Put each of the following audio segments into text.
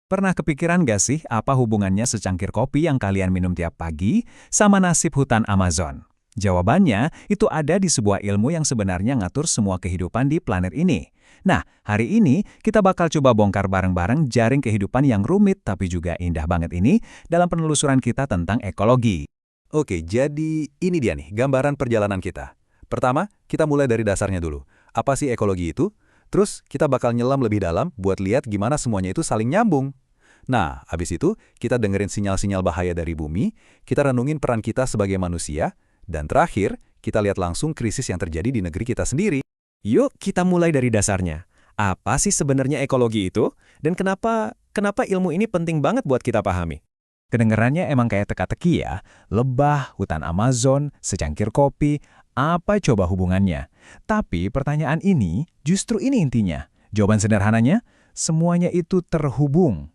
Pernah kepikiran gak sih apa hubungannya secangkir kopi yang kalian minum tiap pagi sama nasib hutan Amazon? Jawabannya itu ada di sebuah ilmu yang sebenarnya ngatur semua kehidupan di planet ini. Nah, hari ini kita bakal coba bongkar bareng-bareng jaring kehidupan yang rumit tapi juga indah banget ini dalam penelusuran kita tentang ekologi. Oke, jadi ini dia nih gambaran perjalanan kita. Pertama, kita mulai dari dasarnya dulu. Apa sih ekologi itu? Terus kita bakal nyelam lebih dalam buat lihat gimana semuanya itu saling nyambung. Nah, abis itu kita dengerin sinyal-sinyal bahaya dari bumi, kita renungin peran kita sebagai manusia, dan terakhir, kita lihat langsung krisis yang terjadi di negeri kita sendiri. Yuk kita mulai dari dasarnya. Apa sih sebenarnya ekologi itu? Dan kenapa ilmu ini penting banget buat kita pahami? Kedengarannya emang kayak teka-teki ya, lebah, hutan Amazon, secangkir kopi, apa coba hubungannya? Tapi pertanyaan ini, justru ini intinya. Jawaban sederhananya, semuanya itu terhubung.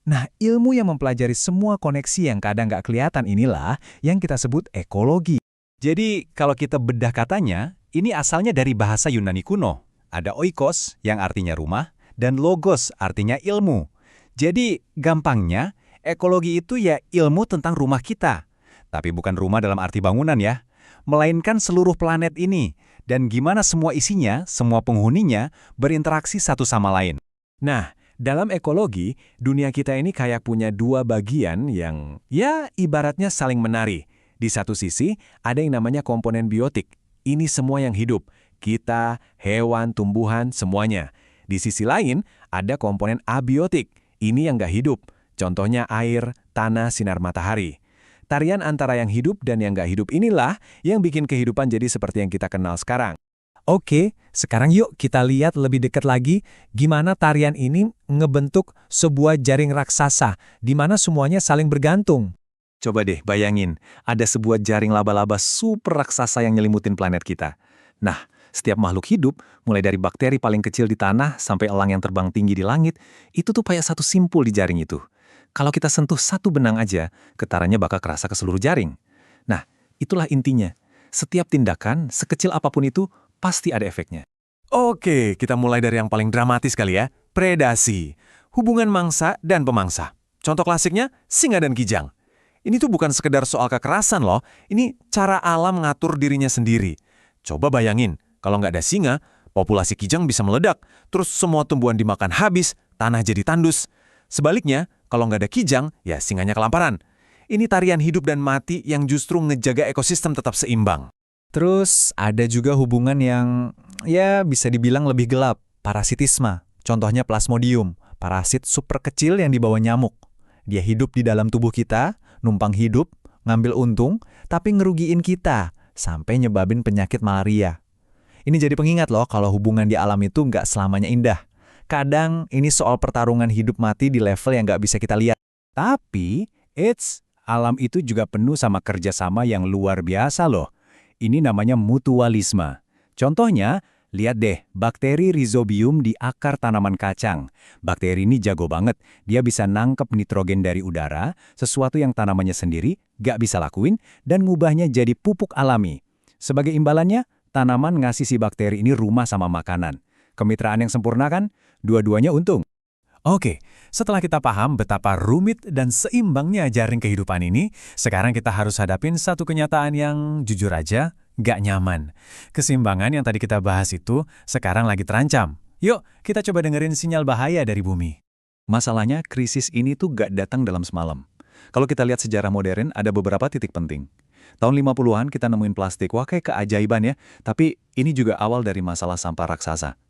Nah, ilmu yang mempelajari semua koneksi yang kadang nggak kelihatan inilah yang kita sebut ekologi. Jadi, kalau kita bedah katanya, ini asalnya dari bahasa Yunani kuno. Ada oikos, yang artinya rumah, dan logos, artinya ilmu. Jadi, gampangnya, ekologi itu ya ilmu tentang rumah kita. Tapi bukan rumah dalam arti bangunan ya, melainkan seluruh planet ini, dan gimana semua isinya, semua penghuninya, berinteraksi satu sama lain. Nah, dalam ekologi, dunia kita ini kayak punya dua bagian yang, ya ibaratnya saling menari. Di satu sisi, ada yang namanya komponen biotik. Ini semua yang hidup. Kita, hewan, tumbuhan, semuanya. Di sisi lain, ada komponen abiotik. Ini yang nggak hidup. Contohnya air, tanah, sinar matahari. Tarian antara yang hidup dan yang nggak hidup inilah yang bikin kehidupan jadi seperti yang kita kenal sekarang. Oke, sekarang yuk kita lihat lebih dekat lagi gimana tarian ini ngebentuk sebuah jaring raksasa di mana semuanya saling bergantung. Coba deh bayangin, ada sebuah jaring laba-laba super raksasa yang nyelimutin planet kita. Nah, setiap makhluk hidup, mulai dari bakteri paling kecil di tanah sampai elang yang terbang tinggi di langit, itu tuh kayak satu simpul di jaring itu. Kalau kita sentuh satu benang aja, getarannya bakal kerasa ke seluruh jaring. Nah, itulah intinya. Setiap tindakan, sekecil apapun itu, pasti ada efeknya. Oke, kita mulai dari yang paling dramatis kali ya, predasi. Hubungan mangsa dan pemangsa. Contoh klasiknya, singa dan kijang. Ini tuh bukan sekedar soal kekerasan loh, ini cara alam ngatur dirinya sendiri. Coba bayangin, kalau nggak ada singa, populasi kijang bisa meledak, terus semua tumbuhan dimakan habis, tanah jadi tandus. Sebaliknya, kalau nggak ada kijang, ya singanya kelaparan. Ini tarian hidup dan mati yang justru ngejaga ekosistem tetap seimbang. Terus ada juga hubungan yang ya bisa dibilang lebih gelap, parasitisme. Contohnya Plasmodium, parasit super kecil yang dibawa nyamuk. Dia hidup di dalam tubuh kita, numpang hidup, ngambil untung, tapi ngerugiin kita, sampai nyebabin penyakit malaria. Ini jadi pengingat loh kalau hubungan di alam itu nggak selamanya indah. Kadang ini soal pertarungan hidup mati di level yang nggak bisa kita lihat. Tapi, alam itu juga penuh sama kerjasama yang luar biasa loh. Ini namanya mutualisme. Contohnya, lihat deh, bakteri Rhizobium di akar tanaman kacang. Bakteri ini jago banget, dia bisa nangkep nitrogen dari udara, sesuatu yang tanamannya sendiri gak bisa lakuin, dan ngubahnya jadi pupuk alami. Sebagai imbalannya, tanaman ngasih si bakteri ini rumah sama makanan. Kemitraan yang sempurna kan? Dua-duanya untung. Oke, setelah kita paham betapa rumit dan seimbangnya jaring kehidupan ini, sekarang kita harus hadapin satu kenyataan yang jujur aja gak nyaman. Keseimbangan yang tadi kita bahas itu sekarang lagi terancam. Yuk, kita coba dengerin sinyal bahaya dari bumi. Masalahnya, krisis ini tuh gak datang dalam semalam. Kalau kita lihat sejarah modern, ada beberapa titik penting. Tahun 50-an kita nemuin plastik, wah kayak keajaiban ya. Tapi ini juga awal dari masalah sampah raksasa.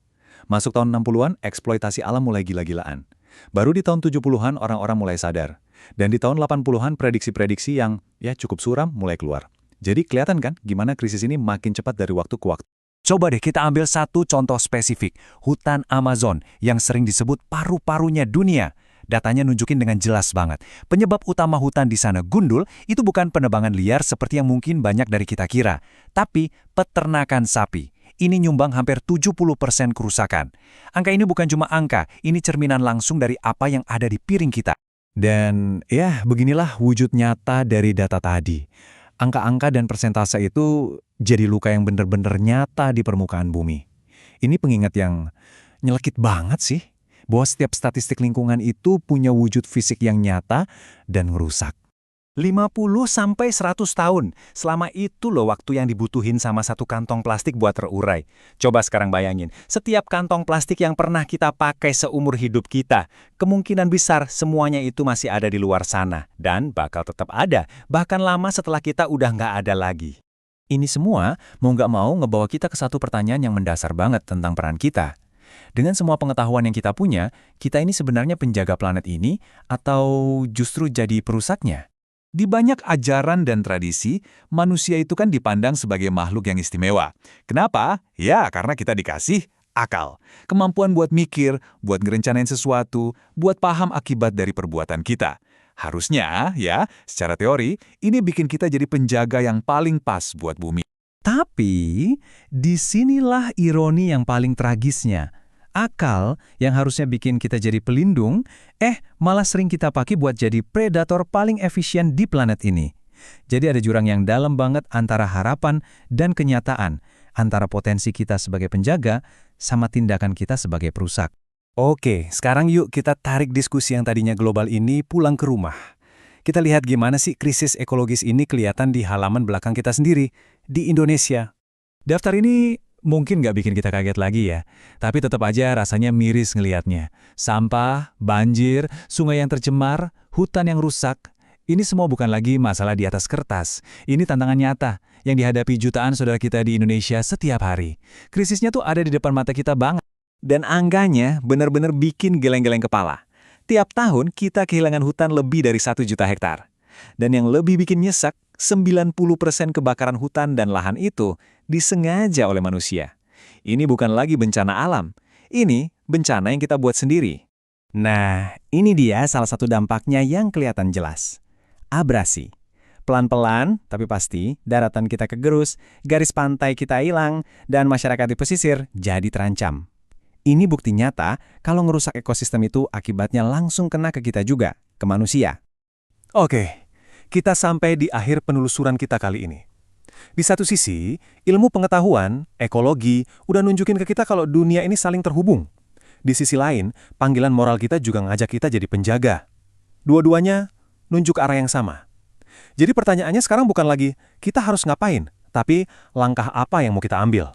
Masuk tahun 60-an, eksploitasi alam mulai gila-gilaan. Baru di tahun 70-an orang-orang mulai sadar. Dan di tahun 80-an prediksi-prediksi yang ya cukup suram mulai keluar. Jadi kelihatan kan gimana krisis ini makin cepat dari waktu ke waktu. Coba deh kita ambil satu contoh spesifik, hutan Amazon yang sering disebut paru-parunya dunia. Datanya nunjukin dengan jelas banget. Penyebab utama hutan di sana gundul itu bukan penebangan liar seperti yang mungkin banyak dari kita kira, tapi peternakan sapi. Ini nyumbang hampir 70% kerusakan. Angka ini bukan cuma angka, ini cerminan langsung dari apa yang ada di piring kita. Dan ya, beginilah wujud nyata dari data tadi. Angka-angka dan persentase itu jadi luka yang benar-benar nyata di permukaan bumi. Ini pengingat yang nyelekit banget sih. bahwa setiap statistik lingkungan itu punya wujud fisik yang nyata dan ngerusak. 50-100 tahun, selama itu loh waktu yang dibutuhin sama satu kantong plastik buat terurai. Coba sekarang bayangin, setiap kantong plastik yang pernah kita pakai seumur hidup kita, kemungkinan besar semuanya itu masih ada di luar sana, dan bakal tetap ada, bahkan lama setelah kita udah nggak ada lagi. Ini semua mau nggak mau ngebawa kita ke satu pertanyaan yang mendasar banget tentang peran kita. Dengan semua pengetahuan yang kita punya, kita ini sebenarnya penjaga planet ini atau justru jadi perusaknya? Di banyak ajaran dan tradisi, manusia itu kan dipandang sebagai makhluk yang istimewa. Kenapa? Ya, karena kita dikasih akal. Kemampuan buat mikir, buat ngerencanain sesuatu, buat paham akibat dari perbuatan kita. Harusnya, ya, secara teori, ini bikin kita jadi penjaga yang paling pas buat bumi. Tapi, disinilah ironi yang paling tragisnya. Akal yang harusnya bikin kita jadi pelindung, malah sering kita pakai buat jadi predator paling efisien di planet ini. Jadi ada jurang yang dalam banget antara harapan dan kenyataan, antara potensi kita sebagai penjaga sama tindakan kita sebagai perusak. Oke, sekarang yuk kita tarik diskusi yang tadinya global ini pulang ke rumah. Kita lihat gimana sih krisis ekologis ini kelihatan di halaman belakang kita sendiri, di Indonesia. Daftar ini mungkin nggak bikin kita kaget lagi ya, tapi tetap aja rasanya miris ngelihatnya. Sampah, banjir, sungai yang tercemar, hutan yang rusak, ini semua bukan lagi masalah di atas kertas. Ini tantangan nyata yang dihadapi jutaan saudara kita di Indonesia setiap hari. Krisisnya tuh ada di depan mata kita banget. Dan angkanya benar-benar bikin geleng-geleng kepala. Tiap tahun kita kehilangan hutan lebih dari 1 juta hektar. Dan yang lebih bikin nyesek, 90% kebakaran hutan dan lahan itu disengaja oleh manusia. Ini bukan lagi bencana alam, ini bencana yang kita buat sendiri. Nah, ini dia salah satu dampaknya yang kelihatan jelas. Abrasi. Pelan-pelan, tapi pasti, daratan kita kegerus, garis pantai kita hilang, dan masyarakat di pesisir jadi terancam. Ini bukti nyata kalau ngerusak ekosistem itu akibatnya langsung kena ke kita juga, ke manusia. Oke, kita sampai di akhir penelusuran kita kali ini. Di satu sisi, ilmu pengetahuan, ekologi, udah nunjukin ke kita kalau dunia ini saling terhubung. Di sisi lain, panggilan moral kita juga ngajak kita jadi penjaga. Dua-duanya nunjuk arah yang sama. Jadi pertanyaannya sekarang bukan lagi, kita harus ngapain, tapi langkah apa yang mau kita ambil.